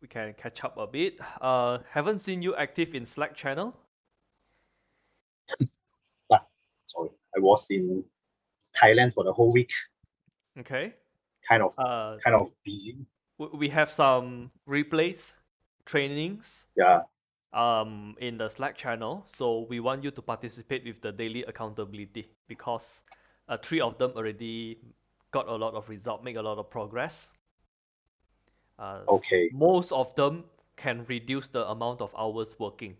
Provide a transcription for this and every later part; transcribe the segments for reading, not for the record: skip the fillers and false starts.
we can catch up a bit. Haven't seen you active in Slack channel. Ah, sorry, I was in Thailand for the whole week, Okay. kind of Uh, kind of busy. we have some replays, trainings, Yeah. in the Slack channel. So we want you to participate with the daily accountability because three of them already got a lot of result, make a lot of progress. Okay. Most of them can reduce the amount of hours working.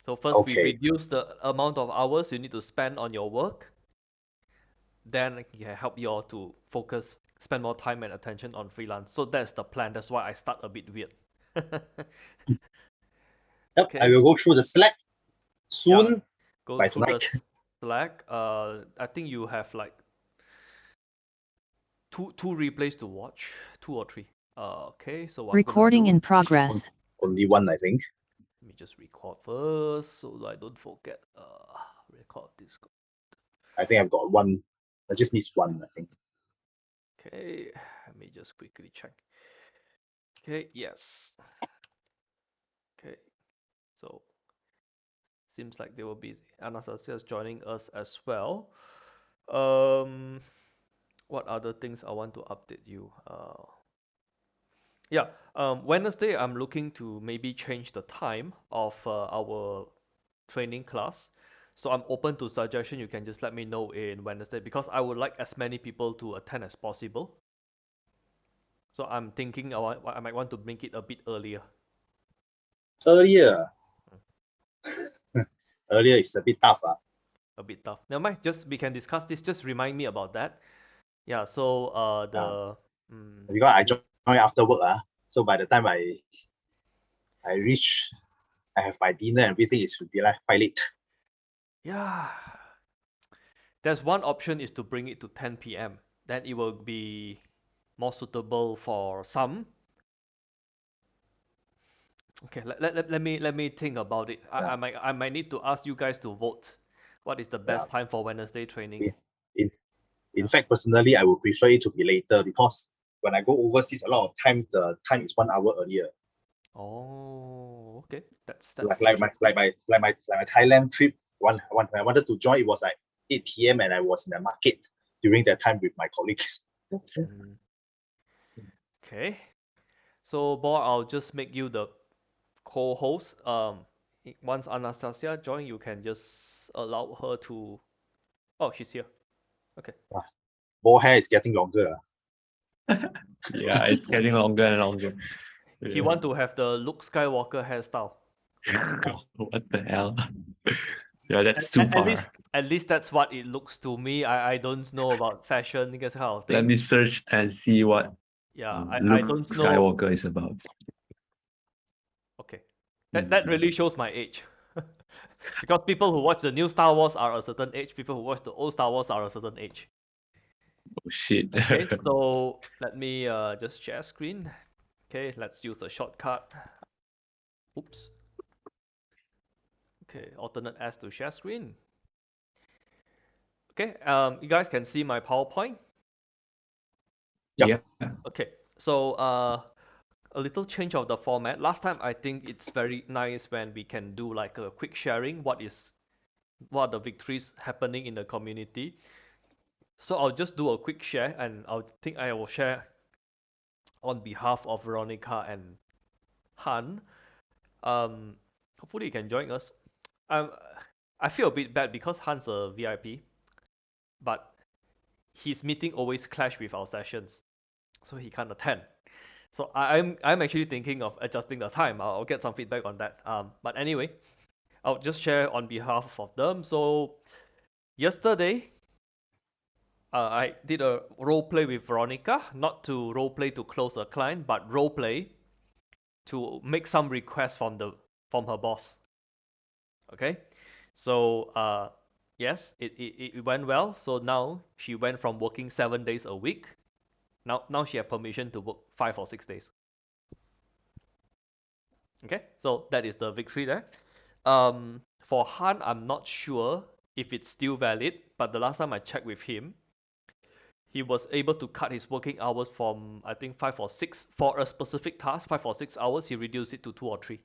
So first we Okay. reduce the amount of hours you need to spend on your work. Then it can help you all to focus, spend more time and attention on freelance. So that's the plan. That's why I start a bit weird. Yep. I Okay. will go through the Slack Yeah. soon Go by through the tonight. Slack. I think you have like two replays to watch, two or three. Okay. So what I'm gonna Recording do, in progress. Only one, I think. let me just record first so I don't forget. Record this. I think I've got one. I just missed one, I think. Okay. Let me just quickly check. Okay. Yes. Okay. So seems like they will be Anastasia is joining us as well. Um, what other things I want to update you? Yeah, Wednesday I'm looking to maybe change the time of our training class. So I'm open to suggestion. You can just let me know in Wednesday because I would like as many people to attend as possible. So I'm thinking I might want to make it a bit earlier. Earlier. Earlier is a bit tough. A bit tough. Never mind. Just we can discuss this. Just remind me about that. Yeah. So Because I joined after work. So by the time I reach, I have my dinner and everything, it should be like quite late. yeah. There's one option is to bring it to 10 p.m. Then it will be more suitable for some. Okay, let me think about it. Yeah. I might need to ask you guys to vote. What is the Yeah. best time for Wednesday training? In Yeah. fact, personally, I would prefer it to be later because when I go overseas, a lot of times the time is 1 hour earlier. Oh, okay. That's Like interesting. my Thailand trip. When I wanted to join, it was like 8 p.m. and I was in the market during that time with my colleagues. Mm, okay. So, Bo, I'll just make you the co-host. Once Anastasia join, you can just allow her to. Oh, she's here. Okay. Ball hair is getting longer. Yeah, it's getting longer and longer. He want to have the Luke Skywalker hairstyle. What the hell? Yeah, that's too At far. least that's what it looks to me. I don't know about fashion, this kind of Let thing. me search and see what Yeah, I Luke don't know. Skywalker is about. Okay, that really shows my age. Because people who watch the new Star Wars are a certain age. People who watch the old Star Wars are a certain age. Oh shit. Okay, so let me just share screen. Okay, let's use a shortcut. Oops. Okay, alternate S to share screen. Okay, you guys can see my PowerPoint. Yep. Yeah. Okay, so a little change of the format. Last time I think it's very nice when we can do like a quick sharing. What are the victories happening in the community? So I'll just do a quick share, and I will share on behalf of Veronica and Han. Hopefully you can join us. Um, I feel a bit bad because Han's a VIP, but his meeting always clash with our sessions, so he can't attend. So I'm actually thinking of adjusting the time. I'll get some feedback on that. But anyway, I'll just share on behalf of them. So yesterday, I did a role play with Veronica, not to role play to close a client, but role play to make some requests from her boss. Okay, so yes, it went well. So now she went from working 7 days a week. Now she has permission to work 5 or 6 days. Okay, so that is the victory there. For Han, I'm not sure if it's still valid, but the last time I checked with him, he was able to cut his working hours from I think 5 or 6 for a specific task, 5 or 6 hours. He reduced it to 2 or 3.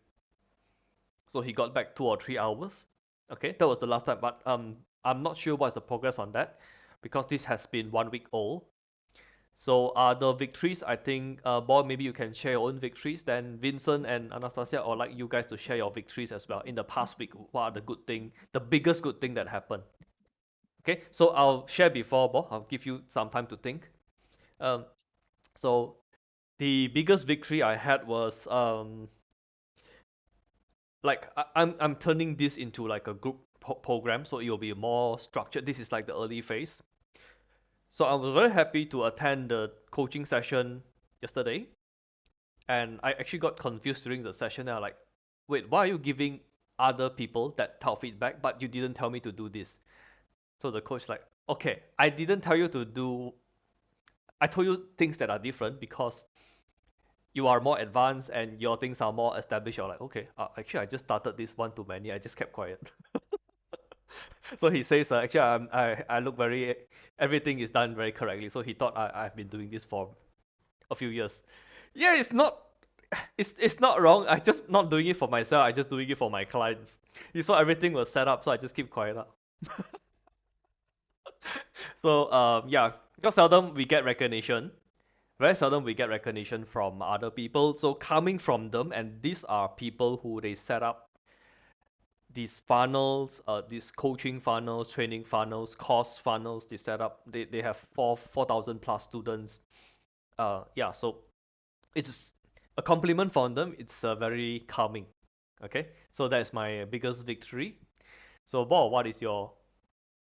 So he got back 2 or 3 hours. Okay, that was the last time. But I'm not sure what's the progress on that because this has been 1 week old. So the victories, I think, Boy, maybe you can share your own victories. Then Vincent and Anastasia, I would like you guys to share your victories as well. In the past week, what are the good thing, the biggest good thing that happened? Okay, so I'll share before, Bo. I'll give you some time to think. Um, so the biggest victory I had was like I'm turning this into like a group program, so it will be more structured. This is like the early phase. So I was very happy to attend the coaching session yesterday, and I actually got confused during the session. And I'm like, wait, why are you giving other people that type of feedback, but you didn't tell me to do this? So the coach like, okay, I didn't tell you to do. I told you things that are different because you are more advanced and your things are more established. You're like, okay, actually, I just started this one too many. I just kept quiet. So he says, actually, I look very, everything is done very correctly. So he thought I've been doing this for a few years. Yeah, it's not wrong. I just not doing it for myself. I just doing it for my clients. You saw everything was set up, so I just keep quiet up. So yeah, because seldom we get recognition. Very seldom we get recognition from other people. So coming from them, and these are people who they set up these funnels, these coaching funnels, training funnels, course funnels. They set up. They have 4,000 plus students. Yeah. So it's a compliment from them. It's very calming. Okay. So that's my biggest victory. So Bo, what is your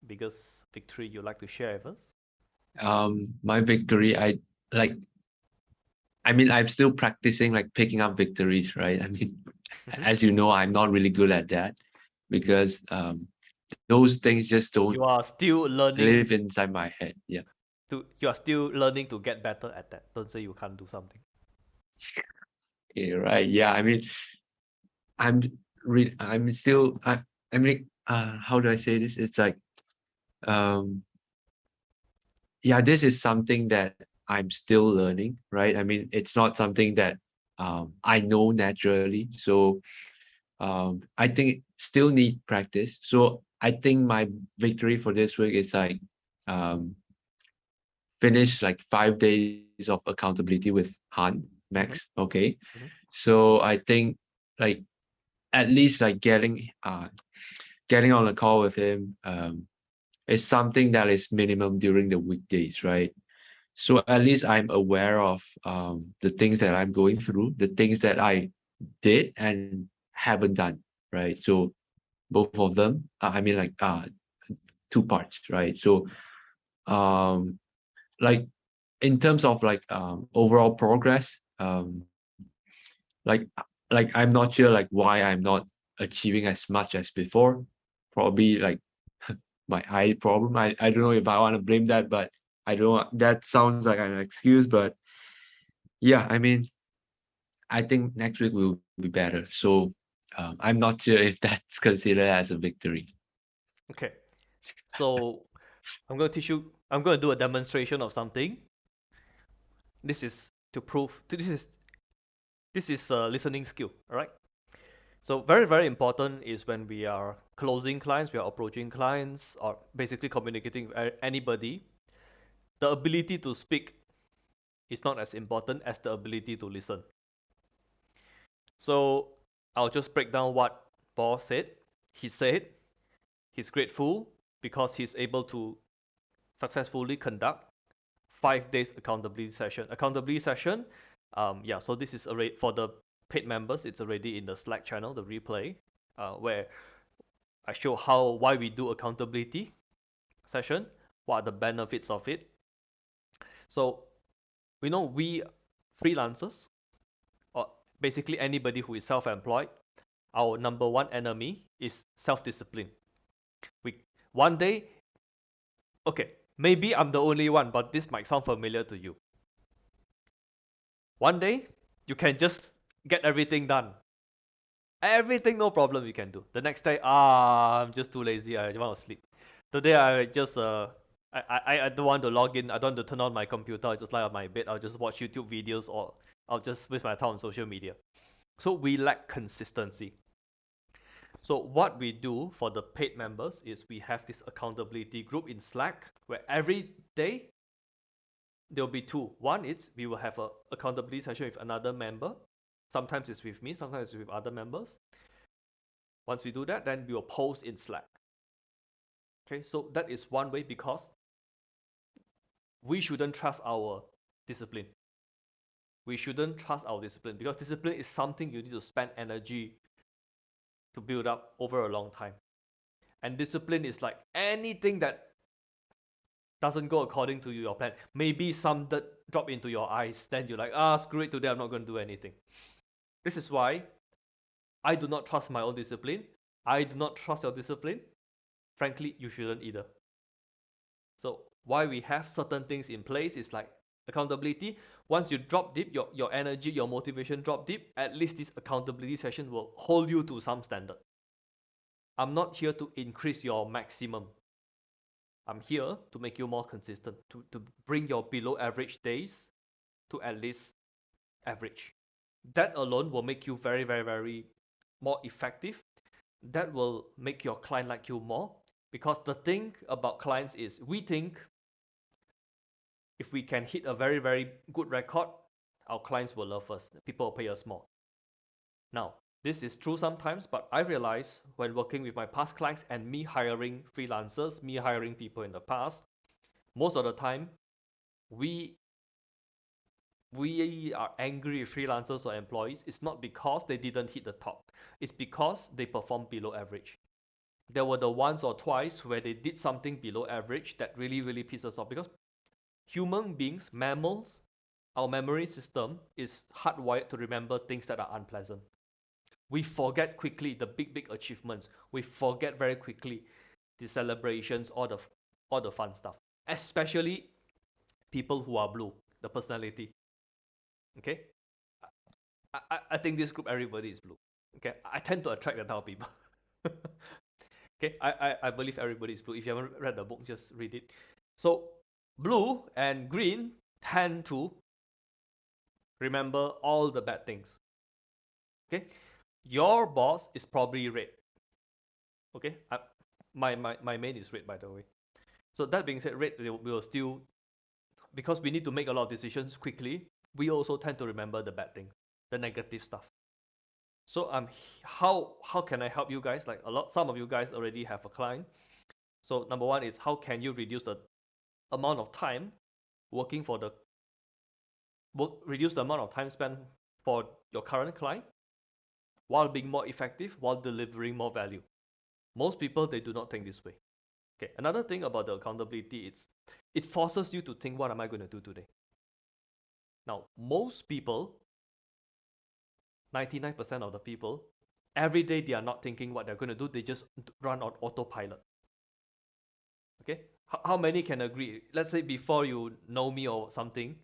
biggest victory you'd like to share with us? My victory, like, I mean, I'm still practicing like picking up victories, right? I mean, Mm-hmm. as you know, I'm not really good at that because those things just don't You are still learning live inside my head. Yeah. you are still learning to get better at that. Don't say you can't do something. Okay, right. Yeah. I mean, I'm I'm still I mean, how do I say this? It's like um yeah, this is something that I'm still learning, right? I mean, it's not something that I know naturally. So I think it still need practice. So I think my victory for this week is like um, finish like 5 days of accountability with Han Mm-hmm. Max. Okay, Mm-hmm. so I think like at least like getting on a call with him is something that is minimum during the weekdays, right? So at least I'm aware of the things that I'm going through, the things that I did and haven't done, right? So both of them, I mean like two parts, right? So um, like in terms of like overall progress, like I'm not sure like why I'm not achieving as much as before. Probably like my eye problem. I don't know if I want to blame that, but I don't. That sounds like an excuse, but yeah, I mean, I think next week will be better. So I'm not sure if that's considered as a victory. Okay. So I'm going to teach you. I'm going to do a demonstration of something. This is to prove. This is a listening skill. All right. So very very important is when we are closing clients, we are approaching clients, or basically communicating with anybody. The ability to speak is not as important as the ability to listen. So I'll just break down what Paul said. He said he's grateful because he's able to successfully conduct 5 days accountability session. Accountability session, yeah. So this is already for the paid members. It's already in the Slack channel, the replay, where I show why we do accountability session, what are the benefits of it. So we know we freelancers, or basically anybody who is self-employed, our number one enemy is self-discipline. We one day, okay, maybe I'm the only one, but this might sound familiar to you. One day, you can just get everything done. Everything, no problem, you can do. The next day, I'm just too lazy. I want to sleep. Today, I just I don't want to log in. I don't want to turn on my computer. I just lie on my bed. I'll just watch YouTube videos or I'll just waste my time on social media. So we lack consistency. So what we do for the paid members is we have this accountability group in Slack where every day there'll be two. One is we will have a accountability session with another member. Sometimes it's with me, sometimes it's with other members. Once we do that, then we will post in Slack. Okay, so that is one way because we shouldn't trust our discipline. We shouldn't trust our discipline because discipline is something you need to spend energy to build up over a long time. And discipline is like anything that doesn't go according to your plan. Maybe some dirt drop into your eyes, then you're like, screw it, today I'm not going to do anything. This is why I do not trust my own discipline. I do not trust your discipline. Frankly, you shouldn't either. So why we have certain things in place is like accountability. Once you drop deep, your energy, your motivation drop deep, at least this accountability session will hold you to some standard. I'm not here to increase your maximum. I'm here to make you more consistent, to bring your below average days to at least average. That alone will make you very, very, very more effective. That will make your client like you more. Because the thing about clients is we think if we can hit a very, very good record, our clients will love us. People will pay us more. Now, this is true sometimes, but I realize when working with my past clients and me hiring freelancers, me hiring people in the past, most of the time we are angry with freelancers or employees. It's not because they didn't hit the top. It's because they performed below average. There were the once or twice where they did something below average that really, really pisses us off because human beings, mammals, our memory system is hardwired to remember things that are unpleasant. We forget quickly the big, big achievements. We forget very quickly the celebrations, all the fun stuff. Especially people who are blue, the personality. Okay, I think this group everybody is blue. Okay, I tend to attract that type of people. Okay, I believe everybody is blue. If you haven't read the book, just read it. So blue and green tend to remember all the bad things. Okay, your boss is probably red. Okay, my main is red, by the way. So that being said, red will still, because we need to make a lot of decisions quickly, we also tend to remember the bad things, the negative stuff. So how can I help you guys? Like some of you guys already have a client. So number one is how can you reduce the amount of time working for the reduce the amount of time spent for your current client while being more effective, while delivering more value. Most people, they do not think this way. Okay, another thing about the accountability, it forces you to think, what am I going to do today? Now, most people, 99% of the people, every day they are not thinking what they're going to do. They just run on autopilot. Okay, how many can agree? Let's say before you know me or something,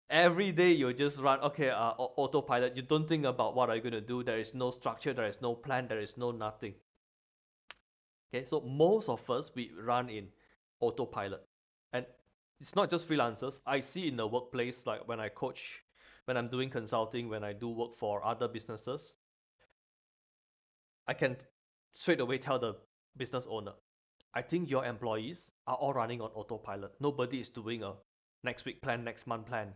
every day you just run, okay, autopilot. You don't think about what are you going to do. There is no structure, there is no plan, there is no nothing. Okay, so most of us, we run in autopilot. And it's not just freelancers. I see in the workplace, like when I coach, when I'm doing consulting, when I do work for other businesses, I can straight away tell the business owner, I think your employees are all running on autopilot. Nobody is doing a next week plan, next month plan.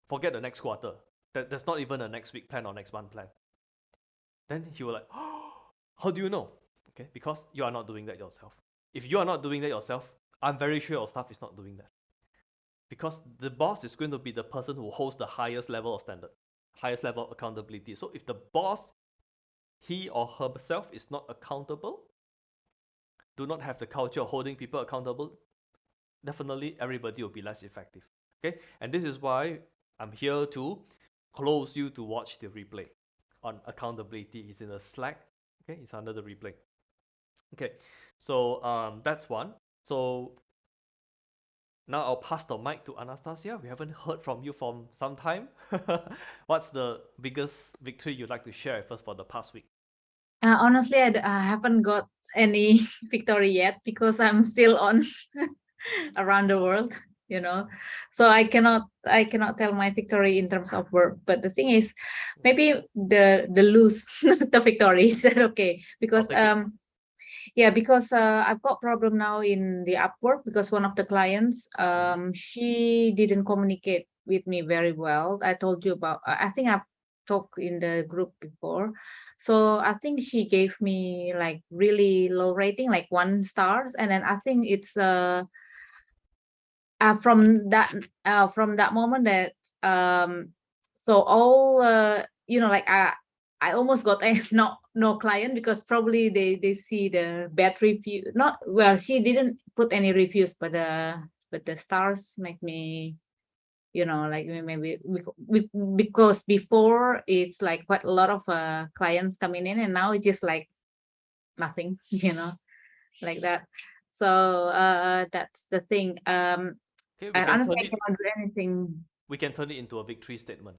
Forget the next quarter. There's not even a next week plan or next month plan. Then he will like, oh, how do you know? Okay, because you are not doing that yourself. If you are not doing that yourself, I'm very sure your staff is not doing that. Because the boss is going to be the person who holds the highest level of standard, highest level of accountability. So if the boss, he or herself, is not accountable, do not have the culture of holding people accountable, definitely everybody will be less effective. Okay, and this is why I'm here to close you to watch the replay on accountability. It's in the Slack. Okay, it's under the replay. Okay, so that's one. So now I'll pass the mic to Anastasia. We haven't heard from you for some time. What's the biggest victory you'd like to share with us for the past week? Honestly, I haven't got any victory yet because I'm still on around the world, you know. So I cannot tell my victory in terms of work. But the thing is, maybe the lose, not the victory. Is that okay? I'll Because take it. yeah, because I've got problem now in the Upwork because one of the clients she didn't communicate with me very well. I told you about. I think I've talked in the group before. So I think she gave me like really low rating, like 1 stars, and then I think it's from that moment that so all like I almost got a no client because probably they see the bad review. Not well, she didn't put any reviews, but the stars make me, like maybe because before it's like quite a lot of clients coming in, and now it's just like nothing, like that. So that's the thing. Okay, And honestly, I cannot do anything. we can turn it into a victory statement.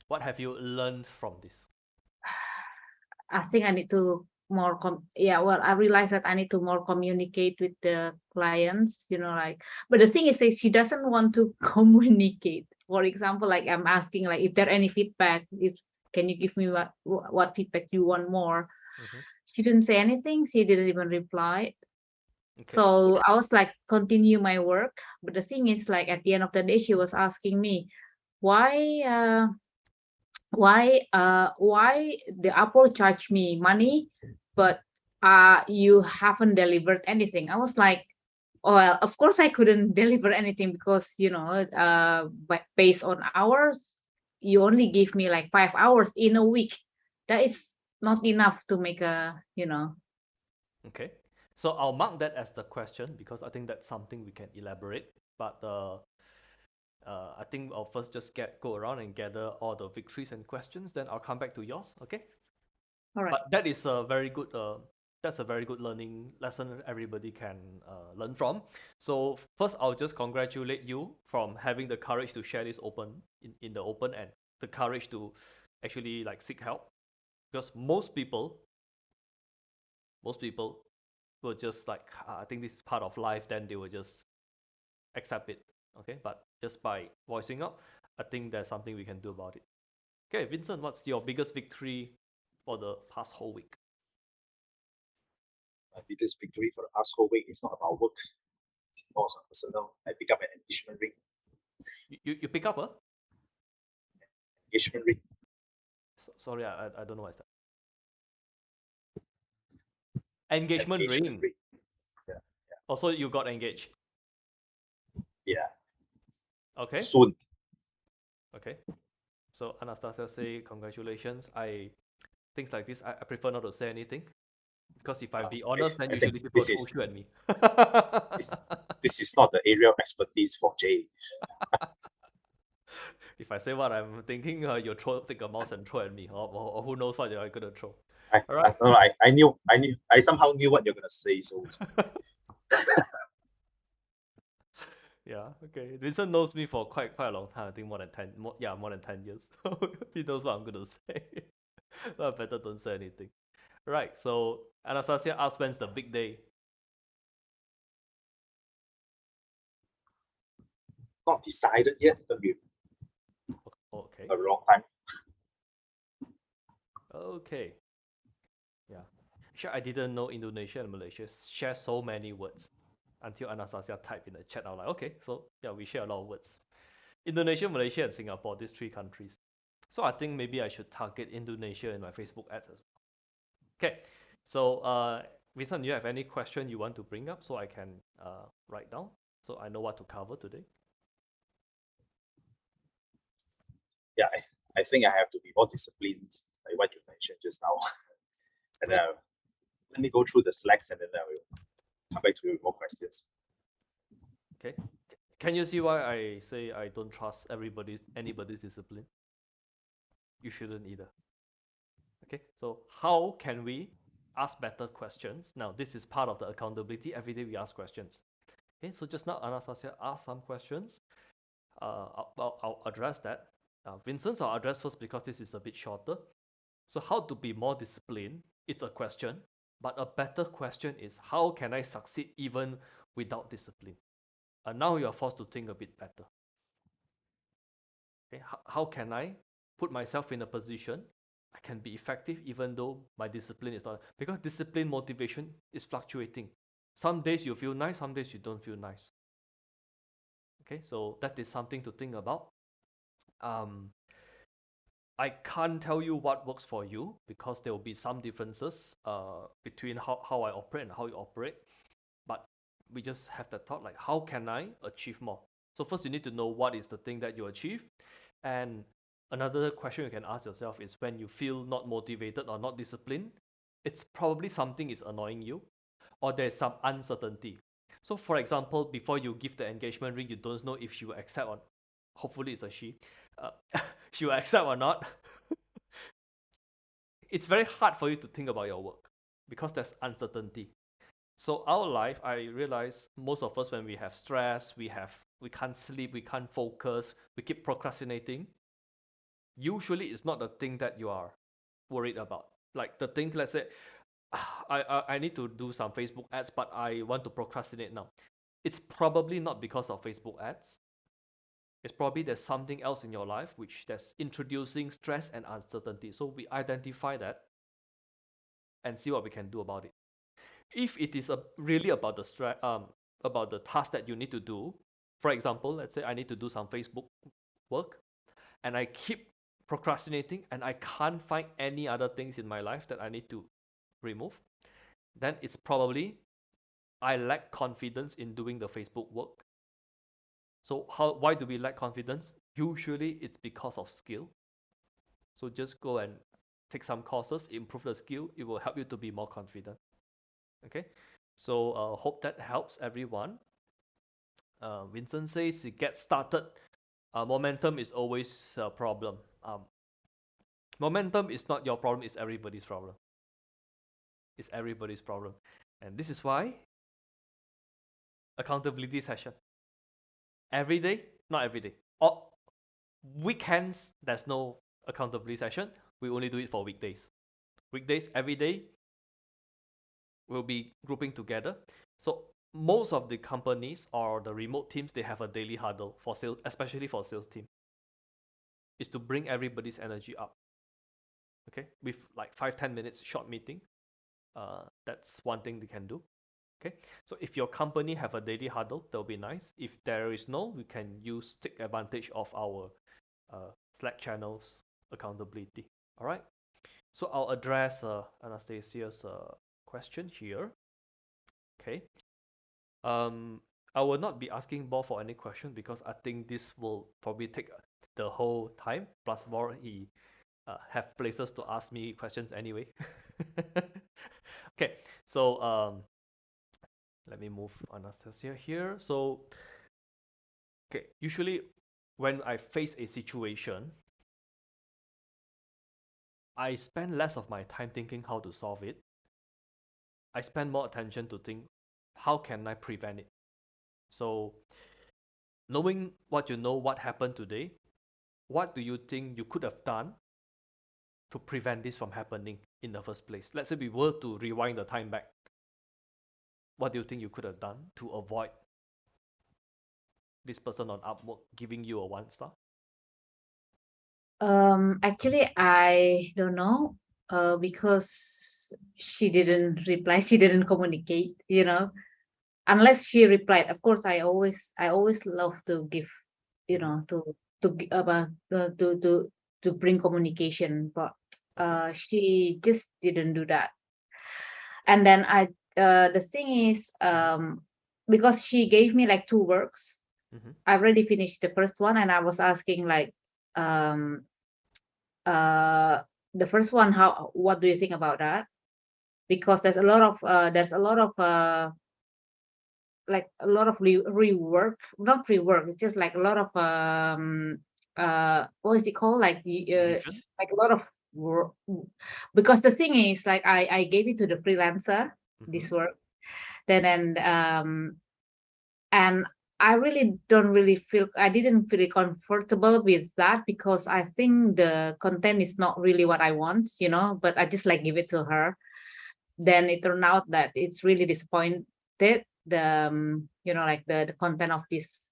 What have you learned from this? I think I need to more yeah, well, I realized that I need to more communicate with the clients, like, but the thing is that she doesn't want to communicate. For example, like I'm asking like if there any feedback, if can you give me what feedback you want more. Hmm. She didn't say anything, she didn't even reply. Okay. So I was like continue my work, but the thing is like at the end of the day she was asking me why why the Apple charge me money, but you haven't delivered anything. I was like, oh, well, of course I couldn't deliver anything because but based on hours, you only give me like 5 hours in a week. That is not enough to make a. Okay. So I'll mark that as the question because I think that's something we can elaborate. But I think I'll first just go around and gather all the victories and questions. Then I'll come back to yours. Okay. All right. But that is a very good that's a very good learning lesson everybody can learn from. So first, I'll just congratulate you from having the courage to share this open in the open and the courage to actually like seek help because most people will just like I think this is part of life, then they will just accept it. Okay, but just by voicing up, I think there's something we can do about it. Okay, Vincent, what's your biggest victory for the past whole week? My biggest victory for the past whole week is not about work, it's more personal. I pick up an engagement ring. You pick up a Engagement ring. sorry, I don't know what's that. Engagement Engagement ring. ring. Yeah. Also, you got engaged. Yeah. Okay. Soon. Okay. So Anastasia say congratulations. Things like this, I prefer not to say anything because if I be honest, then I think usually people this throw is you at me. this is not the area of expertise for Jay. If I say what I'm thinking, you'll take a mouse and throw at me, or who knows what you're gonna throw. All right. No, I somehow knew what you're gonna say, so Yeah. Okay. Vincent knows me for quite a long time. I think more than 10. More than 10 years. He knows what I'm gonna say. So I better don't say anything. Right. So Anastasia asked when's the big day. not decided yet. It'll be Okay. a wrong time. Okay. Yeah. Sure, I didn't know Indonesia and Malaysia share so many words until Anastasia typed in the chat. I was like, okay, so yeah, we share a lot of words. Indonesia, Malaysia, and Singapore, these three countries. So I think maybe I should target Indonesia in my Facebook ads as well. Okay. So Vincent, do you have any question you want to bring up so I can write down so I know what to cover today? Yeah, I think I have to be more disciplined, like what you mentioned just now. And let me go through the slacks and then I will come back to you with more questions. Okay. Can you see why I say I don't trust anybody's discipline? You shouldn't either. Okay, so how can we ask better questions? Now, this is part of the accountability. Every day we ask questions. Okay, so just now Anastasia asked some questions. I'll address that. Vincent's I'll address first because this is a bit shorter. So how to be more disciplined? It's a question, but a better question is how can I succeed even without discipline? And now you are forced to think a bit better. Okay, how can I put myself in a position I can be effective even though my discipline is not, because discipline motivation is fluctuating. Some days you feel nice, some days you don't feel nice. Okay, so that is something to think about. Um, I can't tell you what works for you because there will be some differences between how I operate and how you operate. But we just have that thought like, how can I achieve more? So first you need to know what is the thing that you achieve. And another question you can ask yourself is when you feel not motivated or not disciplined, it's probably something is annoying you or there's some uncertainty. So for example, before you give the engagement ring, you don't know if she will accept or hopefully it's a she. Uh, she will accept or not. It's very hard for you to think about your work because there's uncertainty. So our life, I realize most of us when we have stress, we can't sleep, we can't focus, we keep procrastinating. Usually it's not the thing that you are worried about. Like the thing, let's say, I need to do some Facebook ads, but I want to procrastinate now. It's probably not because of Facebook ads. It's probably there's something else in your life which that's introducing stress and uncertainty. So we identify that and see what we can do about it. If it is really about the about the task that you need to do, for example, let's say I need to do some Facebook work and I keep procrastinating and I can't find any other things in my life that I need to remove, then it's probably I lack confidence in doing the Facebook work. So why do we lack confidence? Usually it's because of skill. So just go and take some courses, improve the skill. It will help you to be more confident. Okay, so hope that helps everyone. Vincent says it gets started. Momentum is always a problem. Momentum is not your problem, it's everybody's problem. It's everybody's problem. And this is why accountability session. Every day, not every day. Or weekends, there's no accountability session. We only do it for weekdays. Weekdays, every day, we'll be grouping together. So most of the companies or the remote teams, they have a daily huddle for sales, especially for sales team. Is to bring everybody's energy up. Okay, with like 5-10 minutes short meeting. That's one thing they can do. Okay, so if your company have a daily huddle, that'll be nice. If there is no, we can take advantage of our Slack channels accountability. All right. So I'll address Anastasia's question here. Okay. I will not be asking more for any question because I think this will probably take the whole time. Plus more, he have places to ask me questions anyway. Okay, so let me move Anastasia here. So, okay, usually when I face a situation, I spend less of my time thinking how to solve it. I spend more attention to think how can I prevent it. So, knowing what you know, what happened today, what do you think you could have done to prevent this from happening in the first place? Let's say we were to rewind the time back. What do you think you could have done to avoid this person on Upwork giving you a 1 star? Actually, I don't know. Because she didn't reply, she didn't communicate. Unless she replied. Of course, I always love to give. About to bring communication, but Okay. she just didn't do that. And then the thing is, because she gave me like 2 works. Mm-hmm. I already finished the first one, and I was asking like, um the first one, what do you think about that? Because there's a lot of like a lot of rework, not rework, it's just like a lot of what is it called, like Revision. like a lot of work. Because the thing is, like, I gave it to the freelancer, Mm-hmm. this work. Then and I really don't really feel, I didn't feel comfortable with that because I think the content is not really what I want, but I just like give it to her. Then it turned out that it's really disappointed, the like the content of this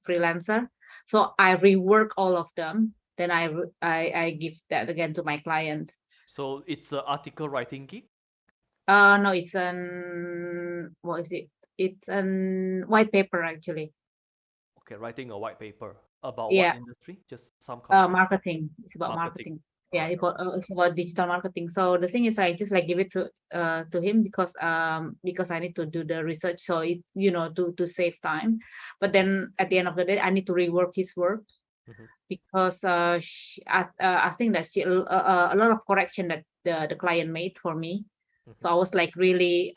freelancer. So I rework all of them. Then I give that again to my client. So it's an article writing gig. No, it's an, what is it? It's an white paper actually. Okay, writing a white paper about what Yeah, industry? Just some context. marketing. It's about Marketing. marketing. All Yeah, right. it's about digital marketing. So the thing is, I just like give it to him because I need to do the research. So it to save time. But then at the end of the day, I need to rework his work Mhm, because I think that a lot of correction that the client made for me. mhm. So I was like really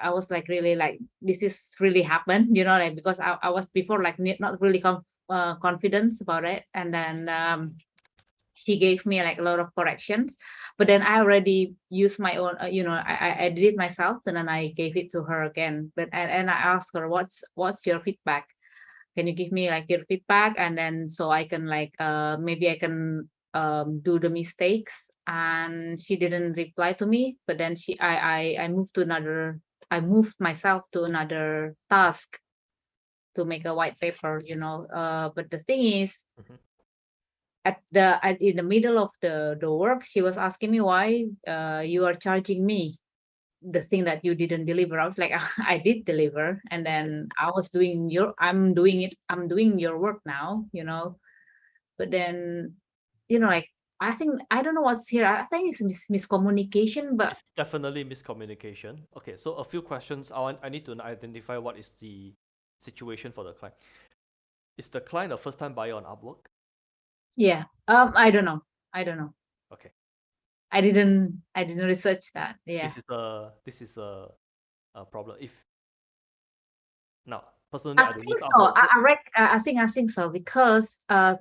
like this is really happened, like because I was before like not really confident about it, and then he gave me like a lot of corrections, but then I already used my own, I did it myself, and then I gave it to her again. But and I asked her, what's your feedback? Can you give me like your feedback? And then so I can like maybe I can do the mistakes. And she didn't reply to me. But then I moved to another. I moved myself to another task to make a white paper. But the thing is, Mhm. in the middle of the work, she was asking me why you are charging me the thing that you didn't deliver. I was like, I did deliver, and Okay. then I'm doing your work now, but then like I think I don't know what's here. I think it's miscommunication, but It's definitely miscommunication. Okay, so a few questions. I need to identify what is the situation for the client. Is the client a first time buyer on Upwork? yeah, I don't know. Okay. I didn't research that. Yeah. This is a problem. If now personally I I don't use think so. Upwork, so I think so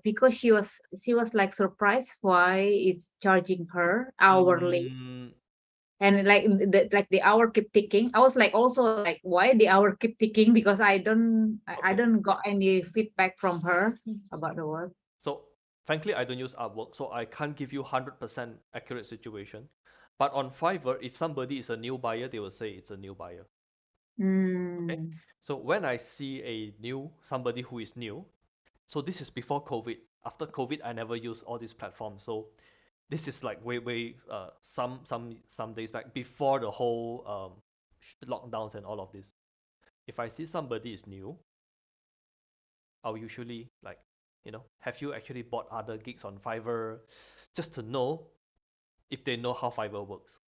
because she was like surprised why it's charging her hourly, mm, and like the hour keep ticking. I was like also like why the hour keep ticking because I okay. don't got any feedback from her about the work. So frankly, I don't use Upwork, so I can't give you 100% accurate situation. But on Fiverr, if somebody is a new buyer, they will say it's a new buyer. Okay. Mm, So when I see somebody who is new, so this is before COVID. After COVID, I never use all these platforms. So this is like way some days back before the whole lockdowns and all of this. If I see somebody is new, I'll usually like, have you actually bought other gigs on Fiverr, just to know if they know how Fiverr works.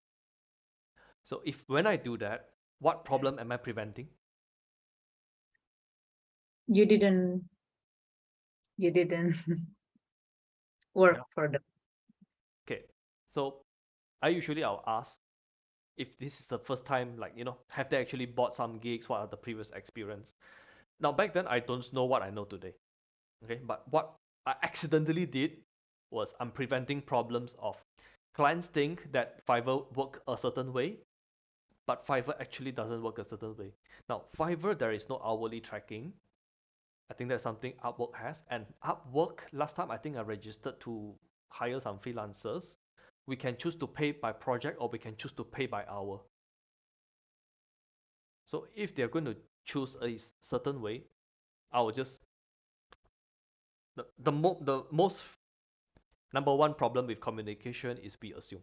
So if when I do that, what problem am I preventing? you didn't work Yeah. for them. Okay. So I'll ask if this is the first time, like, have they actually bought some gigs? What are the previous experience? Now back then I don't know what I know today. Okay, but what I accidentally did was I'm preventing problems of clients think that Fiverr work a certain way, but Fiverr actually doesn't work a certain way. Now Fiverr there is no hourly tracking. I think that's something Upwork has. And Upwork, last time I think I registered to hire some freelancers. We can choose to pay by project or we can choose to pay by hour. So if they're going to choose a certain way, I will just the most number one problem with communication is we assume.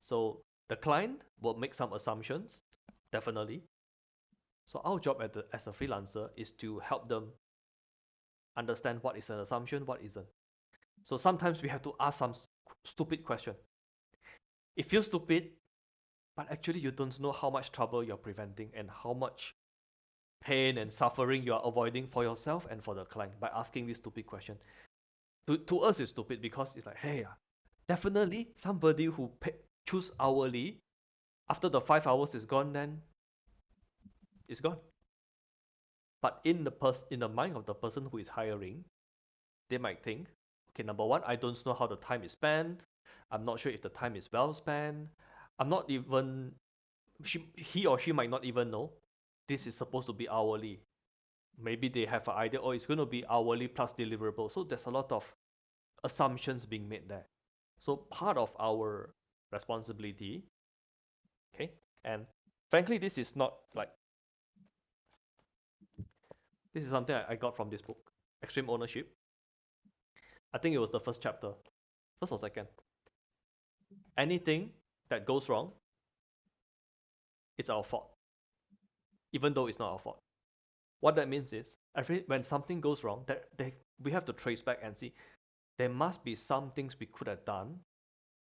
So the client will make some assumptions, definitely. So our job as a freelancer is to help them understand what is an assumption, what isn't. So sometimes we have to ask some stupid question. It feels stupid, but actually you don't know how much trouble you're preventing and how much pain and suffering you are avoiding for yourself and for the client by asking this stupid question. To us, it's stupid because it's like, hey, definitely somebody who choose hourly after the 5 hours is gone, then it's gone. But in the mind of the person who is hiring, they might think, okay, number one, I don't know how the time is spent. I'm not sure if the time is well spent. I'm not even he or she might not even know this is supposed to be hourly. Maybe they have an idea, oh, it's going to be hourly plus deliverable. So there's a lot of assumptions being made there. So part of our responsibility, okay, and frankly, this is not like, this is something I got from this book, Extreme Ownership. I think it was the first chapter, first or second. Anything that goes wrong, it's our fault, even though it's not our fault. What that means is, when something goes wrong, we have to trace back and see there must be some things we could have done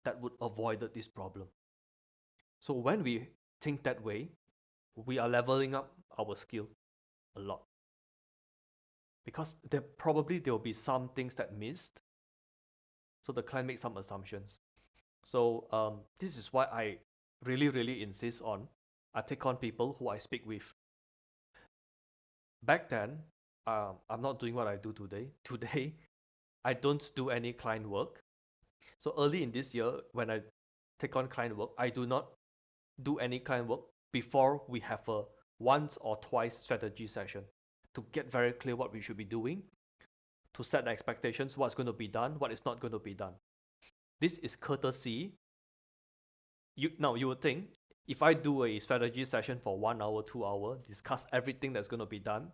that would avoided this problem. So when we think that way, we are leveling up our skill a lot. Because there will be some things that missed. So the client makes some assumptions. So this is why I really, really insist on I take on people who I speak with. Back then, I'm not doing what I do today. Today, I don't do any client work. So early in this year, when I take on client work, I do not do any client work before we have a once or twice strategy session to get very clear what we should be doing, to set the expectations, what's going to be done, what is not going to be done. This is courtesy. You would think if I do a strategy session for 1 hour, 2 hours, discuss everything that's going to be done,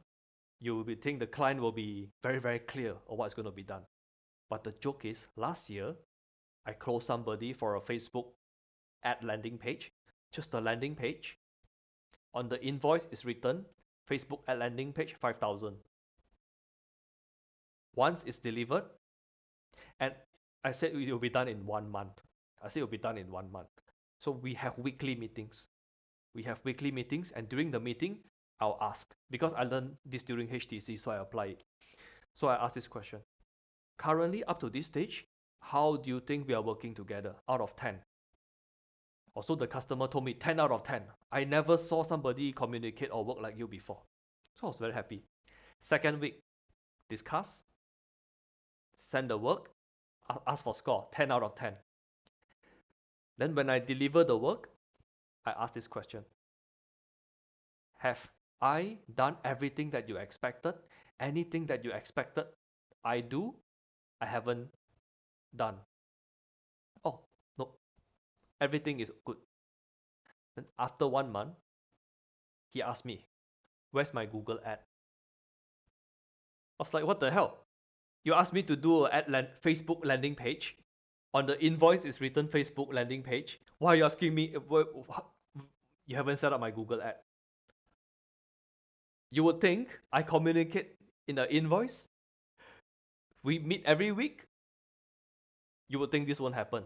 you will think the client will be very, very clear on what's going to be done. But the joke is, last year, I closed somebody for a Facebook ad landing page, just a landing page. On the invoice is written, Facebook ad landing page 5,000. Once it's delivered, and I said it will be done in 1 month. So we have weekly meetings. And during the meeting, I'll ask, because I learned this during HTC, so I apply it. So I ask this question. Currently, up to this stage, how do you think we are working together out of 10? Also, the customer told me 10 out of 10. I never saw somebody communicate or work like you before. So I was very happy. Second week, discuss, send the work, ask for score, 10 out of 10. Then when I deliver the work, I ask this question. Have I done everything that you expected? Anything that you expected I do, I haven't done. Oh, no, everything is good. Then after 1 month, he asked me, where's my Google ad? I was like, what the hell? You asked me to do a Facebook landing page. On the invoice is written Facebook landing page. Why are you asking me? You haven't set up my Google ad. You would think I communicate in the invoice. We meet every week. You would think this won't happen.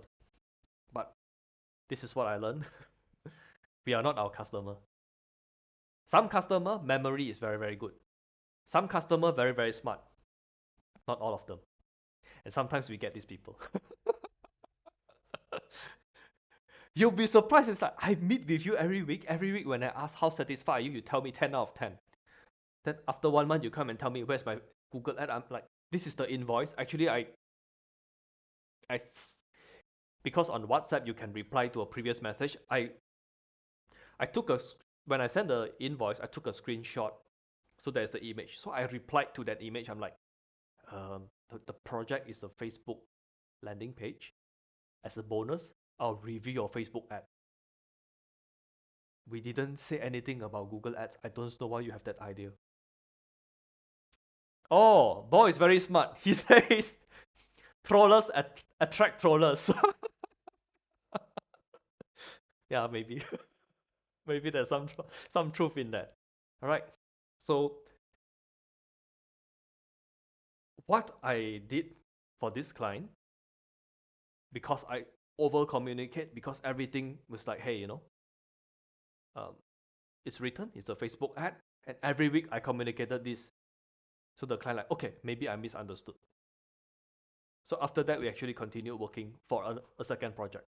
But this is what I learned. We are not our customer. Some customer memory is very, very good. Some customer very, very smart. Not all of them. And sometimes we get these people. You'll be surprised. It's like, I meet with you every week. Every week when I ask how satisfied are you, you tell me 10 out of 10. Then after 1 month, you come and tell me where's my Google ad. I'm like, this is the invoice. Actually, I because on WhatsApp you can reply to a previous message. When I sent the invoice, I took a screenshot. So there's the image. So I replied to that image. I'm like, the project is a Facebook landing page. As a bonus, I'll review your Facebook ad. We didn't say anything about Google Ads. I don't know why you have that idea. Oh, boy is very smart. He says trollers attract trollers. Yeah, maybe. Maybe there's some truth in that. All right. So what I did for this client, because I over communicate, because everything was like, hey, um, it's written, it's a Facebook ad, and every week I communicated this. So the client like, okay, maybe I misunderstood. So after that, we actually continued working for a second project.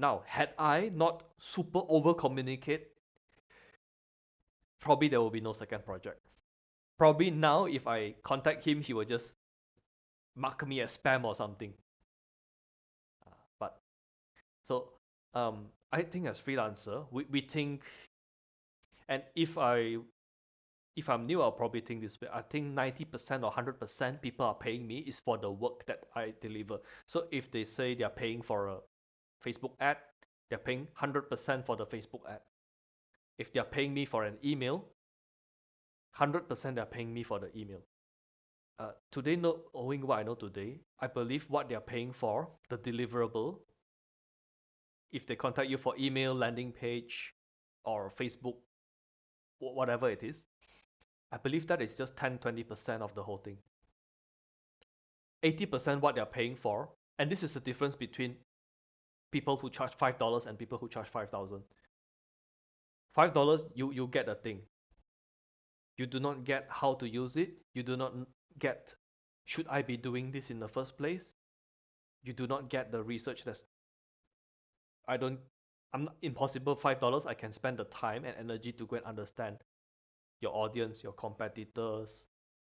Now, had I not super over communicate, probably there will be no second project. Probably now, if I contact him, he will just mark me as spam or something. But so I think as freelancer, we think, and if I'm new, I'll probably think this way. I think 90% or 100% people are paying me is for the work that I deliver. So if they say they're paying for a Facebook ad, they're paying 100% for the Facebook ad. If they're paying me for an email, 100% they're paying me for the email. Today, knowing what I know today, I believe what they're paying for, the deliverable, if they contact you for email, landing page, or Facebook, whatever it is, I believe that is just 10-20% of the whole thing. 80% what they're paying for, and this is the difference between people who charge $5 and people who charge 5,000. $5, you get a thing. You do not get how to use it. You do not get, should I be doing this in the first place? You do not get the research that's, I'm not impossible. $5, I can spend the time and energy to go and understand your audience, your competitors.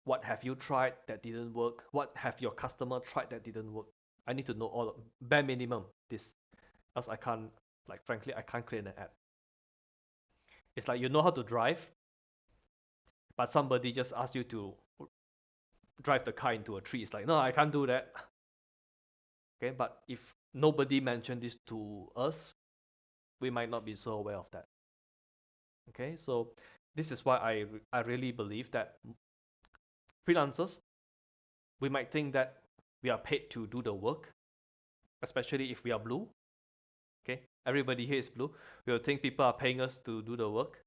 What have you tried that didn't work? What have your customer tried that didn't work? I need to know all of, bare minimum this, else I can't, like frankly, I can't create an ad. It's like you know how to drive, but somebody just asks you to drive the car into a tree. It's like, no, I can't do that. Okay, but if nobody mentioned this to us, we might not be so aware of that. Okay, so this is why I really believe that freelancers, we might think that we are paid to do the work, especially if we are blue. Okay, everybody here is blue. We will think people are paying us to do the work.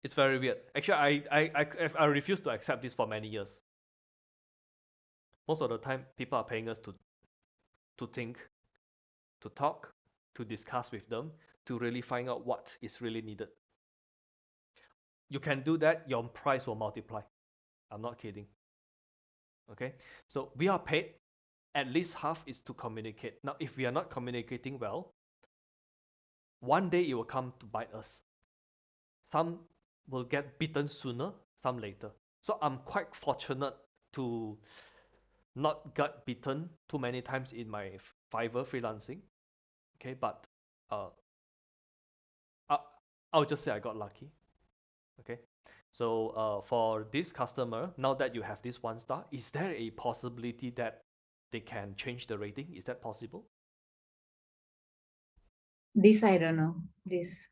It's very weird. Actually, I refuse to accept this for many years. Most of the time, people are paying us to think, to talk, to discuss with them, to really find out what is really needed. You can do that, your price will multiply. I'm not kidding. Okay, so we are paid. At least half is to communicate. Now, if we are not communicating well, one day it will come to bite us. Some will get bitten sooner, some later. So I'm quite fortunate to not get bitten too many times in my Fiverr freelancing. Okay, but I'll just say I got lucky. Okay, so for this customer, now that you have this 1 star, is there a possibility that they can change the rating? Is that possible? This I don't know. This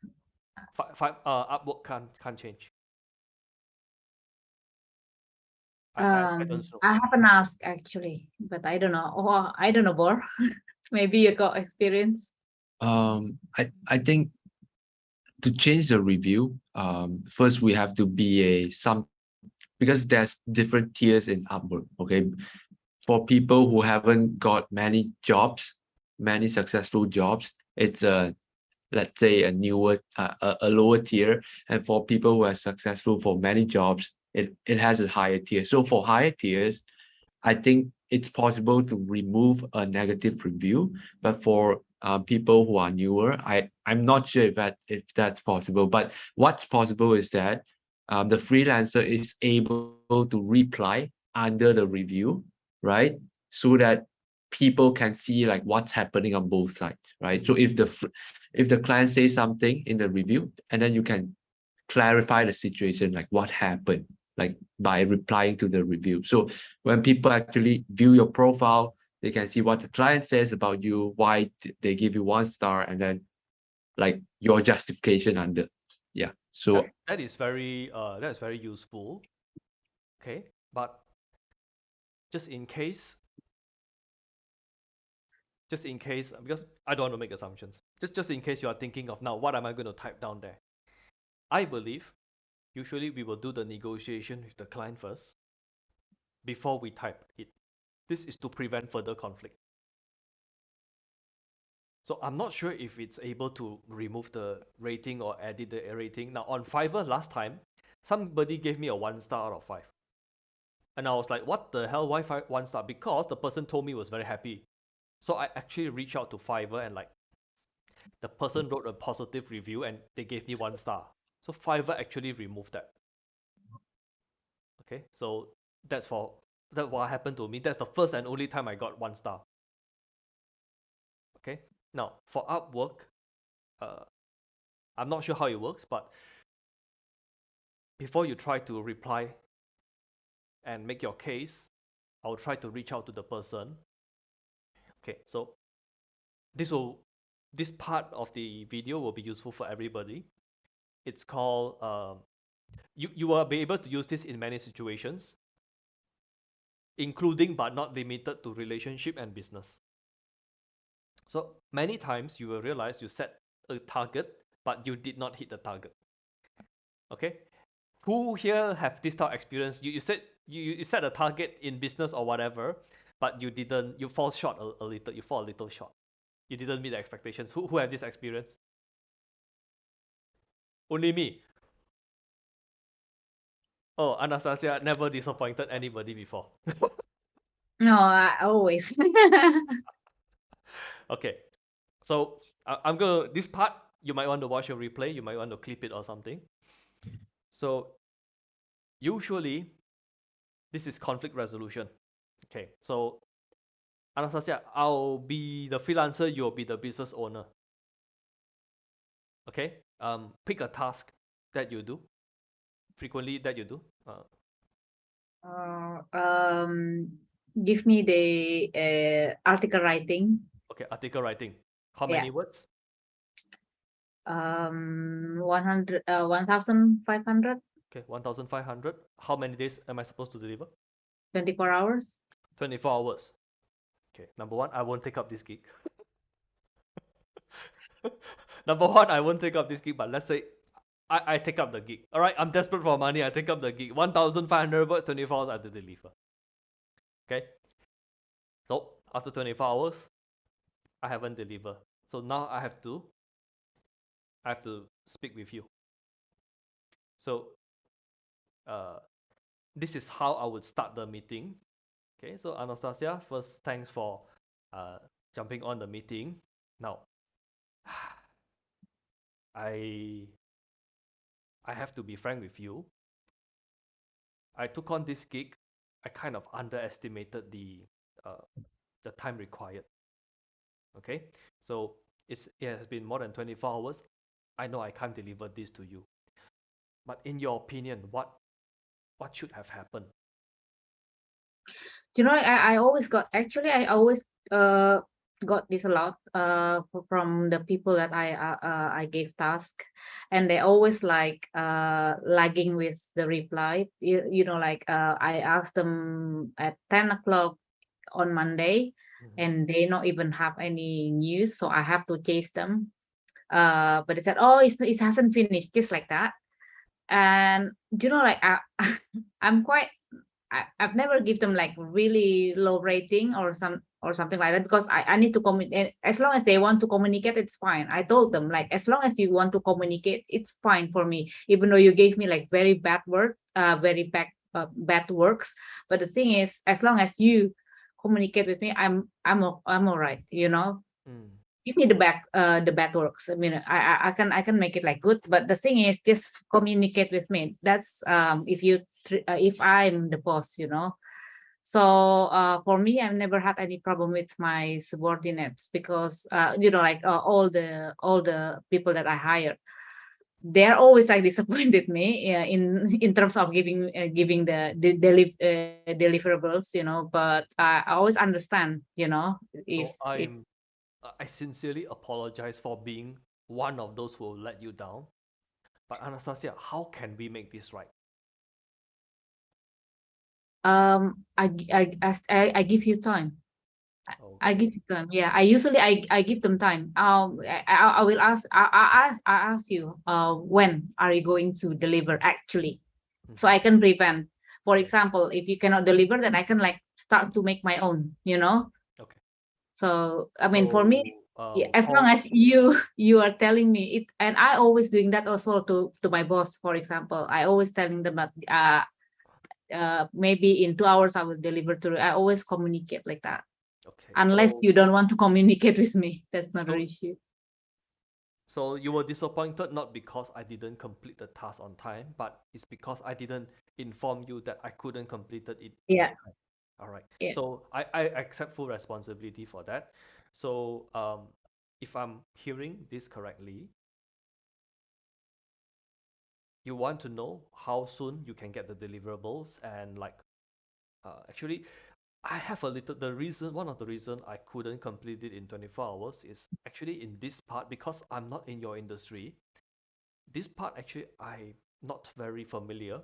Upwork can't change. I don't know. I haven't asked actually, but I don't know. Oh, I don't know, Bor. Maybe you got experience. I think to change the review, first we have to be because there's different tiers in Upwork. Okay, for people who haven't got many jobs, many successful jobs, it's let's say a lower tier, and for people who are successful for many jobs, it has a higher tier. So for higher tiers, I think it's possible to remove a negative review, but for people who are newer, I'm not sure if that's possible. But what's possible is that the freelancer is able to reply under the review, right? So that people can see like what's happening on both sides, right? So if the client says something in the review, and then you can clarify the situation, like what happened, like by replying to the review. So when people actually view your profile, they can see what the client says about you, why they give you 1 star, and then like your justification under. Yeah. So that is very useful. Okay, but just in case, because I don't want to make assumptions. Just in case you are thinking of now, what am I going to type down there? I believe usually we will do the negotiation with the client first before we type it. This is to prevent further conflict. So I'm not sure if it's able to remove the rating or edit the rating. Now on Fiverr last time, somebody gave me a 1 star out of 5. And I was like, what the hell, why 1 star? Because the person told me was very happy. So I actually reached out to Fiverr and like the person wrote a positive review and they gave me 1 star. So Fiverr actually removed that. Okay, so that's what happened to me. That's the first and only time I got 1 star. Okay, now for Upwork, I'm not sure how it works, but before you try to reply and make your case, I'll try to reach out to the person. Okay, so this part of the video will be useful for everybody. It's called you will be able to use this in many situations, including but not limited to relationship and business. So many times you will realize you set a target, but you did not hit the target. Okay, who here have this type of experience? You said you set a target in business or whatever, but you didn't. You fall short a little. You fall a little short. You didn't meet the expectations. Who have this experience? Only me. Oh, Anastasia never disappointed anybody before. No, I always. Okay, so I'm gonna this part you might want to watch a replay. You might want to clip it or something. So usually this is conflict resolution. Okay, so Anastasia, I'll be the freelancer. You'll be the business owner. Okay, pick a task that you do frequently that you do. Uh, um, Give me the article writing. Okay, article writing. How Yeah. many words? 1,500, Okay, 1,500. How many days am I supposed to deliver? 24 hours. 24 hours. Okay, number one, I won't take up this gig. Number one, I won't take up this gig, but let's say I take up the gig. All right, I'm desperate for money. I take up the gig. 1,500 words, 24 hours, I have to deliver. Okay. So after 24 hours, I haven't delivered. So now I have to speak with you. So this is how I would start the meeting. Okay. So Anastasia, first thanks for jumping on the meeting. Now, I have to be frank with you. I took on this gig. I kind of underestimated the time required. Okay, so it has been more than 24 hours. I know I can't deliver this to you, but in your opinion, what should have happened? You know, I always got, actually I always got this a lot from the people that I gave task, and they always like lagging with the reply. You know, like I asked them at 10 o'clock on Monday, and they not even have any news, so I have to chase them. But they said, oh, it hasn't finished, just like that. And you know, like I'm quite, I've never give them like really low rating or something like that, because I need to communicate. As long as they want to communicate, it's fine. I told them, like, as long as you want to communicate, it's fine for me, even though you gave me like very bad word, very bad works. But the thing is, as long as you communicate with me, I'm all right, you know. Give me the bad works. I mean, I can make it like good, but the thing is, just communicate with me. That's if I'm the boss, you know. So for me, I've never had any problem with my subordinates, because you know, like all the people that I hire, they're always like disappointed me in terms of giving the deliverables, you know. But I always understand, you know, So if I sincerely apologize for being one of those who will let you down. But Anastasia, how can we make this right? I give you time. I Okay. give you time. Yeah, I usually I give them time. I will ask, I ask you when are you going to deliver actually, so I can prevent. For Okay. example, if you cannot deliver, then I can like start to make my own, you know. Okay. So I mean, for me, So yeah, as long for as you are telling me it, and I always doing that also to my boss. For example, I always telling them that maybe in 2 hours I will deliver to you. I always communicate like that. okay. Unless So you don't want to communicate with me, that's not an so issue. so you were disappointed not because I didn't complete the task on time, but it's because I didn't inform you that I couldn't complete it in Yeah, time. All right. yeah. So I accept full responsibility for that. So if I'm hearing this correctly, you want to know how soon you can get the deliverables, and like actually I have a little the reason one of the reason I couldn't complete it in 24 hours is actually in this part, because I'm not in your industry. This part actually I not very familiar.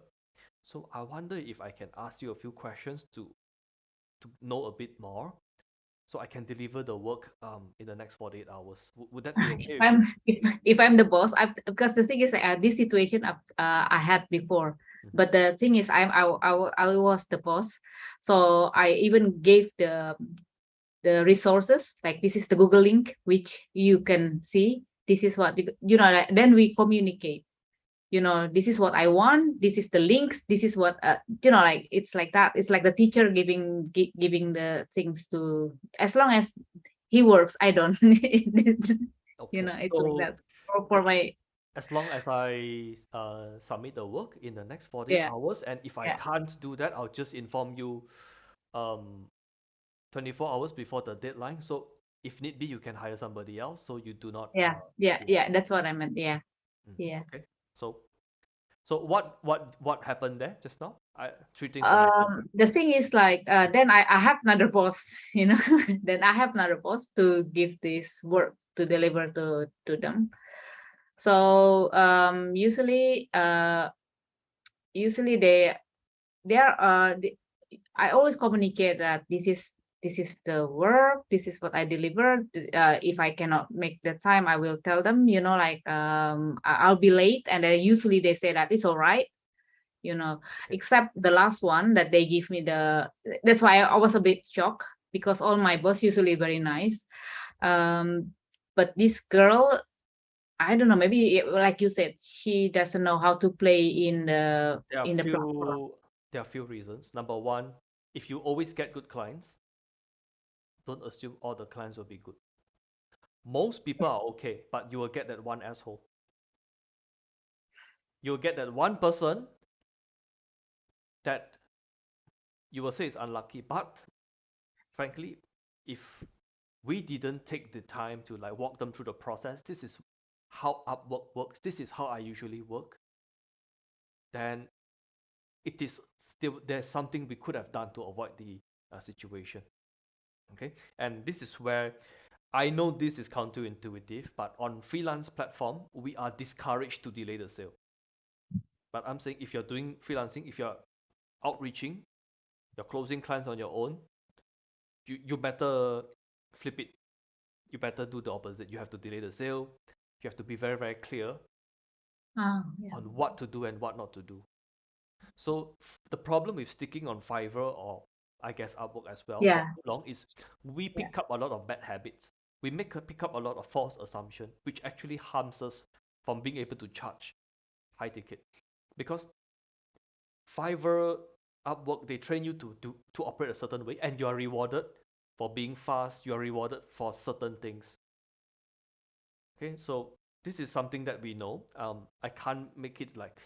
So I wonder if I can ask you a few questions to know a bit more, so I can deliver the work in the next 48 hours. Would that be If okay with you? I'm the boss, because the thing is, this situation I had before, Mhm. but the thing is, I was the boss, so I even gave the resources, like this is the Google link which you can see. This is what like, then we communicate. This is what I want. This is the links. This is what like it's like that. It's like the teacher giving the things to. As long as he works, I don't. Okay. It's like So that for my. as long as I submit the work in the next 48 Yeah, hours, and if I yeah, can't do that, I'll just inform you um 24 hours before the deadline. So if need be, you can hire somebody else, so you do not yeah, yeah, do. yeah. That's what I meant. Yeah, Mm, yeah. okay. So what happened there just now? Three things you mentioned. The thing is, like, then I have another boss. Then I have another boss to give this work to deliver to them. So usually they are I always communicate that this is the work, this is what I deliver. If I cannot make the time, I will tell them, like, I'll be late, and then usually they say that it's all right. Okay. Except the last one that they give me that's why I was a bit shocked, because all my boss usually very nice. But this girl, I don't know, maybe like you said, she doesn't know how to play in the There are in the platform. few there are few reasons. Number one, if you always get good clients, don't assume all the clients will be good. Most people are okay, but you will get that one asshole. You'll get that one person that you will say is unlucky. But frankly, if we didn't take the time to like walk them through the process, this is how Upwork works, this is how I usually work, then it is still there's something we could have done to avoid the situation. Okay, and this is where I know this is counterintuitive, but on freelance platform, we are discouraged to delay the sale. But I'm saying if you're doing freelancing, if you're outreaching, you're closing clients on your own, you better flip it. You better do the opposite. You have to delay the sale. You have to be very, very clear Oh, yeah. on what to do and what not to do. So the problem with sticking on Fiverr, or I guess Upwork as well, for Yeah, too long is we yeah, pick up a lot of bad habits. We pick up a lot of false assumption, which actually harms us from being able to charge high ticket. Because Fiverr, Upwork, they train you to operate a certain way, and you are rewarded for being fast. You are rewarded for certain things. Okay, so this is something that we know. I can't make it like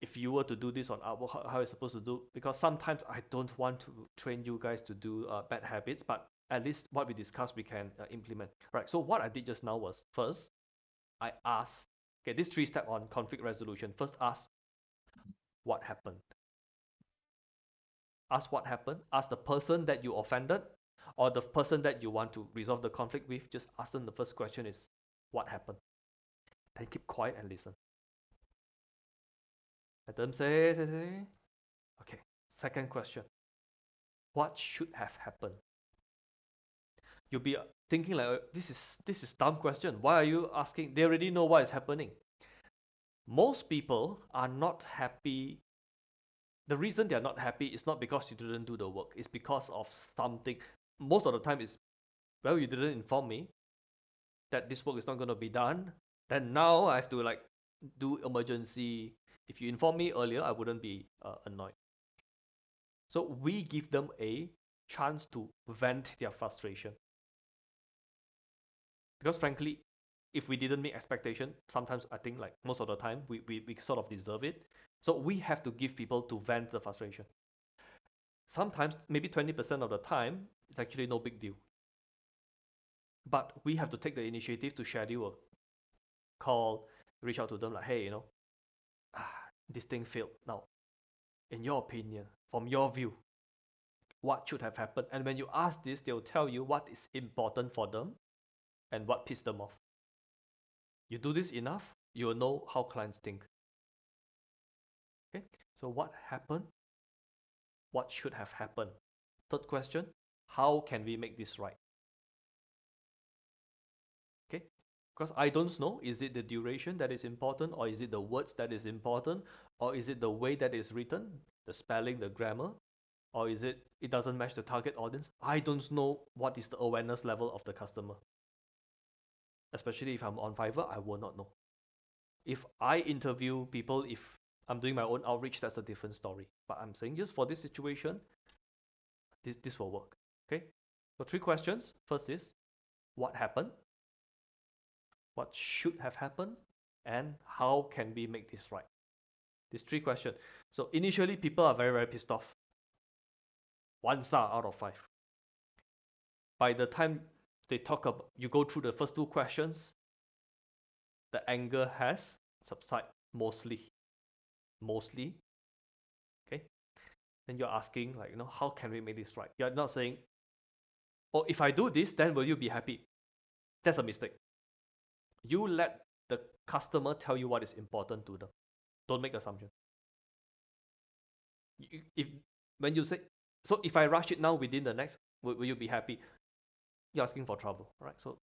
if you were to do this on Upwork, how it's supposed to do, because sometimes I don't want to train you guys to do bad habits, but at least what we discussed we can implement. Right. So what I did just now was first I asked, okay, this 3 step on conflict resolution. First, ask what happened. Ask what happened. Ask the person that you offended, or the person that you want to resolve the conflict with. Just ask them the first question is what happened. Then keep quiet and listen. Let them say. Okay. Second question. What should have happened? You'll be thinking like this is dumb question. Why are you asking? They already know what is happening. Most people are not happy. The reason they're not happy is not because you didn't do the work. It's because of something. Most of the time is, well, you didn't inform me that this work is not going to be done. Then now I have to like do emergency. If you inform me earlier, I wouldn't be annoyed. So we give them a chance to vent their frustration. Because frankly, if we didn't meet expectation, sometimes I think like most of the time we sort of deserve it. So we have to give people to vent the frustration. Sometimes maybe 20% of the time it's actually no big deal. But we have to take the initiative to schedule a call, reach out to them like, hey, this thing failed. Now, in your opinion, from your view, what should have happened? And when you ask this, they'll tell you what is important for them and what pissed them off. You do this enough, you'll know how clients think. Okay, so what happened? What should have happened? Third question, how can we make this right? Okay, because I don't know, is it the duration that is important, or is it the words that is important, or is it the way that is written, the spelling, the grammar, or is it doesn't match the target audience? I don't know what is the awareness level of the customer. Especially if I'm on Fiverr, I will not know. If I interview people, if I'm doing my own outreach, that's a different story. But I'm saying just for this situation, this will work. Okay, so 3 questions. First is, what happened? What should have happened? And how can we make this right? These 3 questions. So initially, people are very, very pissed off. 1 star out of 5. By the time they talk about, you go through the first 2 questions, the anger has subsided mostly. Okay, then you're asking, like, how can we make this right? You're not saying, oh, if I do this, then will you be happy? That's a mistake. You let the customer tell you what is important to them. Don't make assumptions. When you say, so if I rush it now within the next, will you be happy? You're asking for trouble, right? So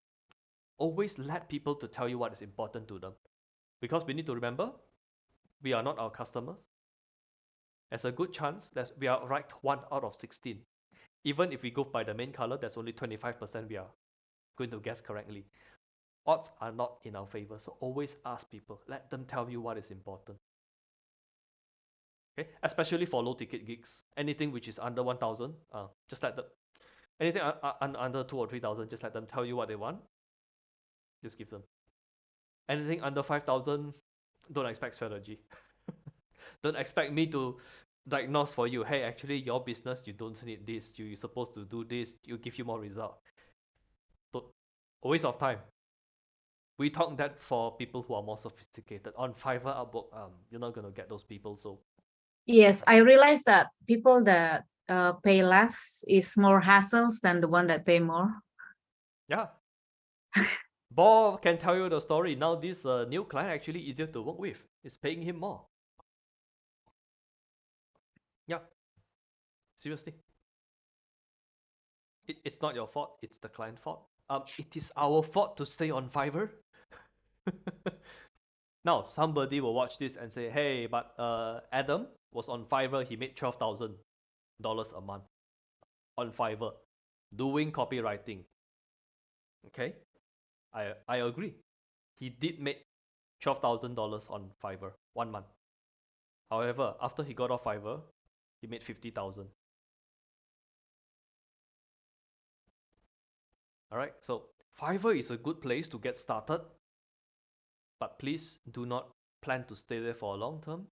always let people to tell you what is important to them, because we need to remember, we are not our customers. There's a good chance that we are right 1 out of 16. Even if we go by the main color, there's only 25% we are going to guess correctly. Odds are not in our favor, so always ask people. Let them tell you what is important. Okay, especially for low ticket gigs. Anything which is under 1,000, just let them. Anything under 2 or 3,000, just let them tell you what they want. Just give them. Anything under 5,000, don't expect strategy. Don't expect me to diagnose for you. Hey, actually, your business, you don't need this. You're supposed to do this. You give you more result. Don't, a waste of time. We talk that for people who are more sophisticated. On Fiverr, Upwork, you're not gonna get those people. So Yes, I realize that people that pay less is more hassles than the one that pay more. yeah, Bob can tell you the story. Now this new client actually easier to work with. It's paying him more. Yeah, seriously. It's not your fault. It's the client fault. It is our fault to stay on Fiverr. Now somebody will watch this and say, hey, but Adam was on Fiverr. He made $12,000 a month on Fiverr doing copywriting. Okay, I agree. He did make $12,000 on Fiverr 1 month. However, after he got off Fiverr, he made 50,000. All right, so Fiverr is a good place to get started, but please do not plan to stay there for a long term.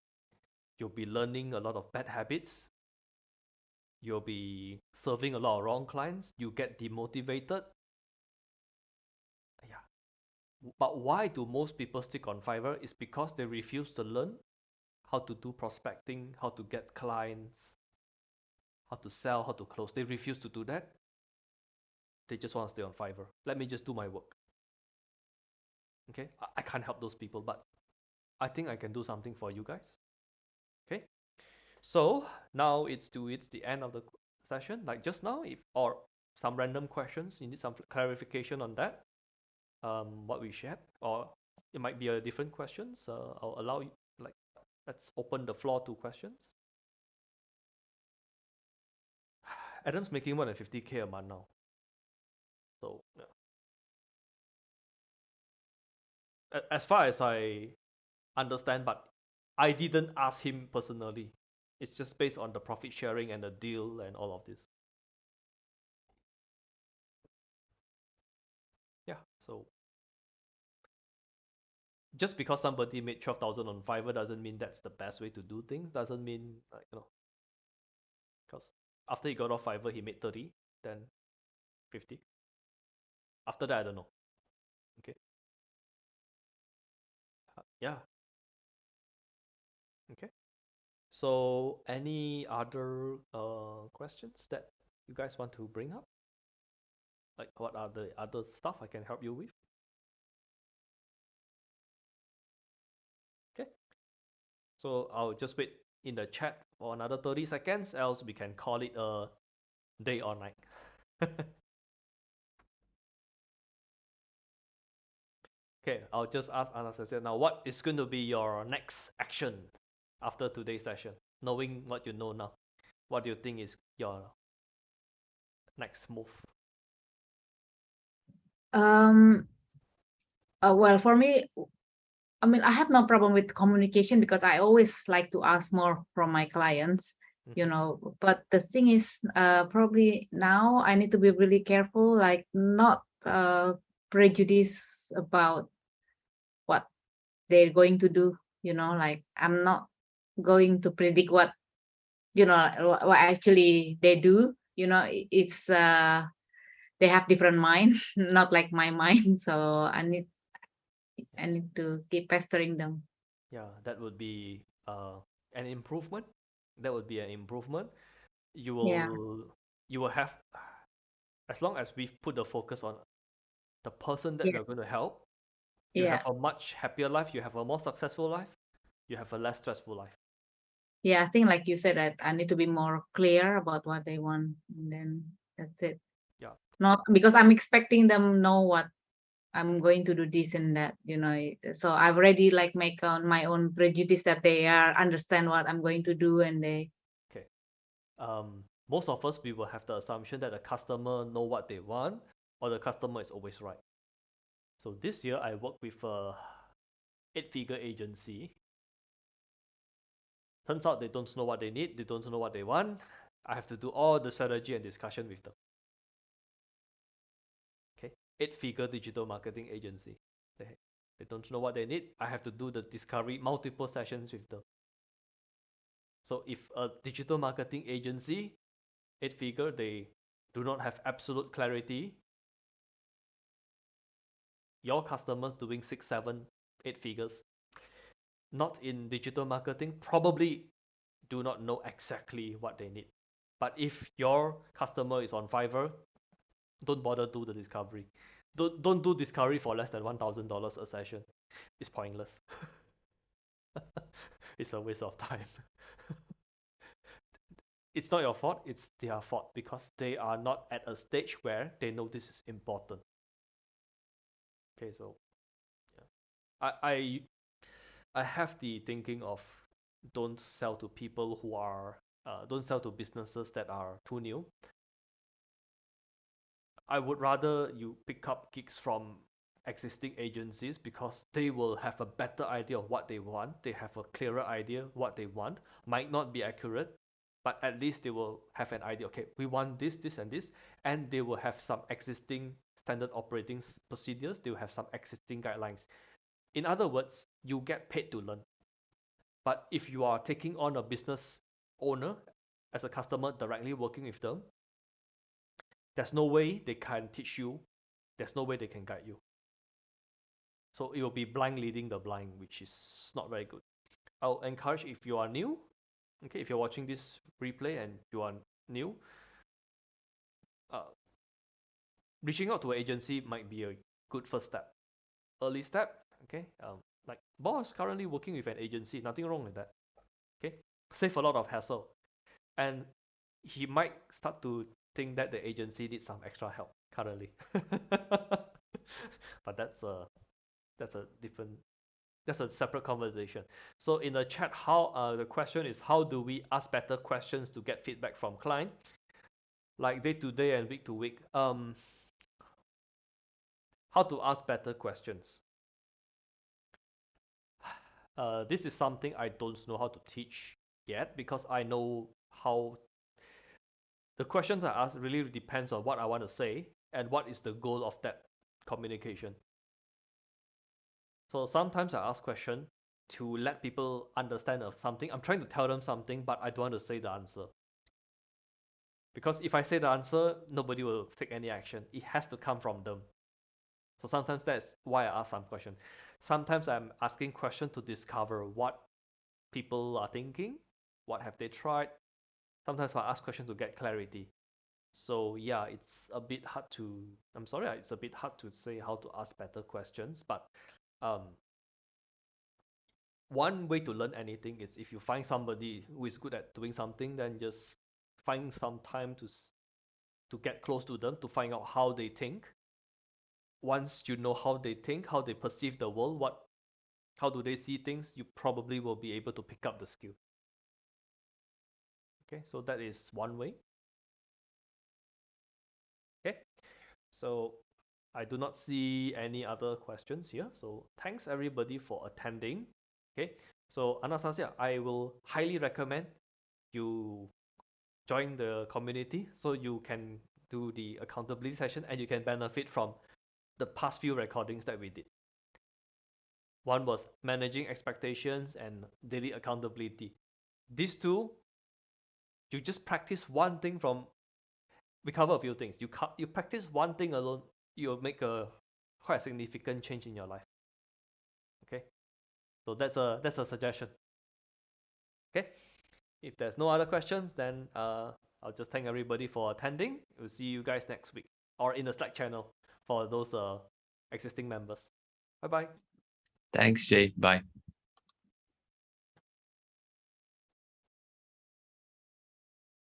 You'll be learning a lot of bad habits. You'll be serving a lot of wrong clients. You get demotivated. Yeah. But why do most people stick on Fiverr? Is because they refuse to learn how to do prospecting, how to get clients, how to sell, how to close. They refuse to do that. They just want to stay on Fiverr. Let me just do my work. Okay, I can't help those people, but I think I can do something for you guys. Okay, so now it's the end of the session. Like just now, if or some random questions, you need some clarification on that, what we shared, or it might be a different questions. I'll allow you. Like, let's open the floor to questions. Adam's making more than 50K a month now, so yeah. As far as I understand, but I didn't ask him personally. It's just based on the profit sharing and the deal and all of this. Yeah, so just because somebody made 12,000 on Fiverr doesn't mean that's the best way to do things. Doesn't mean, like, because after he got off Fiverr, he made 30, then 50. After that, I don't know. Okay. Yeah. Okay. So any other questions that you guys want to bring up? Like what are the other stuff I can help you with? Okay. So I'll just wait in the chat for another 30 seconds, else we can call it a day or night. Okay, I'll just ask Anastasia now, what is going to be your next action after today's session? Knowing what you know now, what do you think is your next move? Um, well, for me, I mean, I have no problem with communication because I always like to ask more from my clients, you Mhm. know. But the thing is, probably now I need to be really careful, like not prejudice about what they're going to do, you know. Like I'm not going to predict what, you know, what actually they do. You know, it's they have different mind, not like my mind. So I Yes. need to keep pestering them. Yeah, that would be an improvement. That would be an improvement. You Yeah, will you will have, as long as we've put the focus on the person that yeah, we're going to help, you yeah. have a much happier life, you have a more successful life, you have a less stressful life. Yeah, I think like you said that I need to be more clear about what they want, and then that's it. Yeah. Not because I'm expecting them know what I'm going to do this and that, you know. So I've already like make on my own prejudice that they are understand what I'm going to do, and they Okay. Most of us, we will have the assumption that the customer know what they want, or the customer is always right. So this year I worked with a 8-figure agency. Turns out they don't know what they need, they don't know what they want. I have to do all the strategy and discussion with them. Okay, 8-figure digital marketing agency. They, they don't know what they need. I have to do the discovery, multiple sessions with them. So if a digital marketing agency, 8-figure, they do not have absolute clarity, your customers doing 6, 7, 8 figures, not in digital marketing, probably do not know exactly what they need. But if your customer is on Fiverr, don't bother do the discovery. Don't do discovery for less than $1,000 a session. It's pointless. It's a waste of time. It's not your fault, it's their fault because they are not at a stage where they know this is important. Okay, so yeah. I have the thinking of don't sell to people who are don't sell to businesses that are too new. I would rather you pick up gigs from existing agencies because they will have a better idea of what they want. They have a clearer idea what they want. Might not be accurate, but at least they will have an idea. Okay, we want this, this, and this, and they will have some existing standard operating procedures. They will have some existing guidelines. In other words, you get paid to learn. But if you are taking on a business owner as a customer directly working with them, there's no way they can teach you. There's no way they can guide you. So it will be blind leading the blind, which is not very good. I'll encourage if you are new, okay, if you're watching this replay and you are new, uh, reaching out to an agency might be a good first step. Early step, okay, like boss currently working with an agency, nothing wrong with that. Okay, save a lot of hassle, and he might start to think that the agency needs some extra help currently. But that's a different that's a separate conversation. So in the chat, how the question is how do we ask better questions to get feedback from client, like day to day and week to week. How to ask better questions. This is something I don't know how to teach yet because I know how the questions I ask really depends on what I want to say and what is the goal of that communication. So sometimes I ask question to let people understand of something. I'm trying to tell them something, but I don't want to say the answer. Because if I say the answer, nobody will take any action. It has to come from them. So sometimes that's why I ask some question. Sometimes I'm asking question to discover what people are thinking, what have they tried. Sometimes I ask questions to get clarity. So yeah, it's a bit hard to. I'm sorry, it's a bit hard to say how to ask better questions. But um, one way to learn anything is if you find somebody who is good at doing something, then just find some time to get close to them to find out how they think. Once you know how they think, how they perceive the world, how do they see things, you probably will be able to pick up the skill. Okay, so that is one way. Okay, so I do not see any other questions here. So thanks everybody for attending. Okay, so Anastasia, I will highly recommend you join the community so you can do the accountability session and you can benefit from the past few recordings that we did. One was managing expectations and daily accountability. These two, you just practice one thing from. We cover a few things. You practice one thing alone, you'll make a quite a significant change in your life. Okay, so that's a suggestion. Okay, if there's no other questions, then I'll just thank everybody for attending. We'll see you guys next week or in the Slack channel for those existing members. Bye bye. Thanks, Jay. Bye.